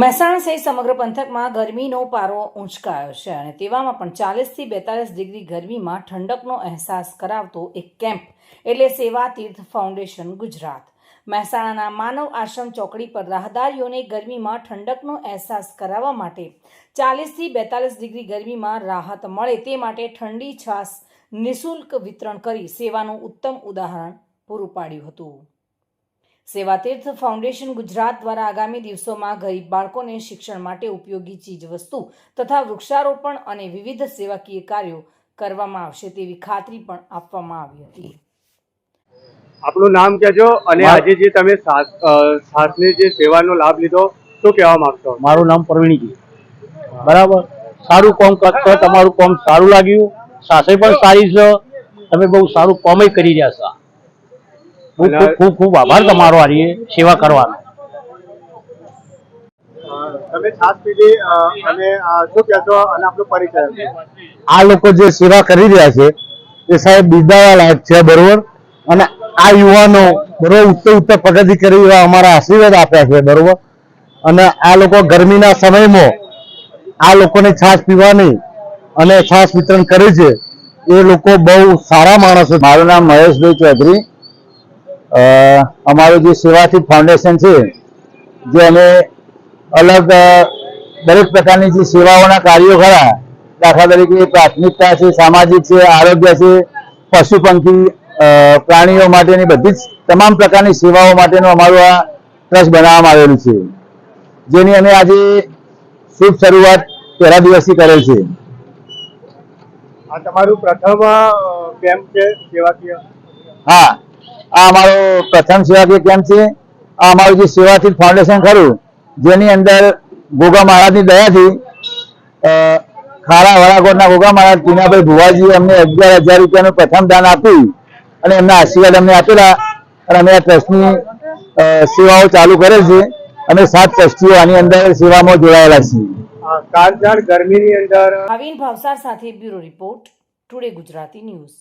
મહેસાણા સહિત સમગ્ર પંથકમાં ગરમીનો પારો ઊંચકાયો છે અને તેવામાં પણ 40 થી 42 ડિગ્રી ગરમીમાં ઠંડકનો અહેસાસ કરાવતો એક કેમ્પ એટલે સેવા તીર્થ ફાઉન્ડેશન ગુજરાત મહેસાણાના માનવ આશ્રમ ચોકડી પર રાહદારીઓને ગરમીમાં ઠંડકનો અહેસાસ કરાવવા માટે 40 થી 42 ડિગ્રી ગરમીમાં રાહત મળે તે માટે ઠંડી છાશ નિઃશુલ્ક વિતરણ કરી સેવાનું ઉત્તમ ઉદાહરણ પૂરું પાડ્યું હતું। સેવા તીર્થ ફાઉન્ડેશન ગુજરાત દ્વારા આગામી દિવસોમાં ગરીબ બાળકોને શિક્ષણ માટે ઉપયોગી ચીજવસ્તુ તથા વૃક્ષારોપણ અને વિવિધ સેવાકીય કાર્યો કરવામાં આવશે તેવી ખાતરી પણ આપવામાં આવી હતી। આપનું નામ કહેજો અને આજે જે તમે શ્વાસની જે સેવાનો લાભ લીધો શું કહેવા માંગશો? મારું નામ પ્રવીણજી। બરાબર, સારું કામ કરશો, તમારું કામ સારું લાગ્યું, સાસે પણ સારી છે, તમે બહુ સારું કામ કરી રહ્યા છો। ખૂબ ખૂબ આભાર તમારો આ સેવા કરવાનો। તમે છાસ પીધી અને શું કહેશો અને આપનો પરિચય? આ લોકો જે સેવા કરી રહ્યા છે એ સાહેબ બિરદાવવા લાયક છે, બરોબર। અને આ યુવાનો બરોબર ઉત્તર પ્રગતિ કરી એવા અમારા આશીર્વાદ આપ્યા છે, બરોબર। અને આ લોકો ગરમીના સમયમાં આ લોકોને છાસ પીવાની અને છાસ વિતરણ કરે છે એ લોકો બહુ સારા માણસો। મારું નામ મહેશભાઈ ચૌધરી। અમારું જે સેવાતીર્થ ફાઉન્ડેશન છે જે અમે અલગ દરેક પ્રકારની જે સેવાઓના કાર્યો ખરા, દાખલા તરીકે પ્રાથમિકતા છે, સામાજિક છે, આરોગ્ય છે, પશુ પંખી પ્રાણીઓ માટેની બધી જ તમામ પ્રકારની સેવાઓ માટેનું અમારું આ ટ્રસ્ટ બનાવવામાં આવેલું છે, જેની અમે આજે શુભ શરૂઆત પહેલા દિવસથી કરેલ છે। આ તમારું પ્રથમ કેમ્પ છે સેવાકીય? હા, આ અમારો પ્રથમ સેવાકીય કેમ્પ છે। આ અમારું જે સેવાતીર્થ ફાઉન્ડેશન ખરું જેની અંદર ગોગા મહારાજની દયાથી ખારા વડાકોટના ગોગા મહારાજ ટીનાભાઈ ભુવાજી અમને 11,000 રૂપિયાનું પ્રથમ દાન આપ્યું અને એમના આશીર્વાદ અમને આપેલા અને અમે આ ટ્રસ્ટની સેવાઓ ચાલુ કરેલ છે। અમે 7 ટ્રસ્ટીઓ આની અંદર સેવામાં જોડાયેલા છીએ। કાળઝાળ ગરમીની અંદર ભાવિન ભાવસાર સાથે bureau report today Gujarati news.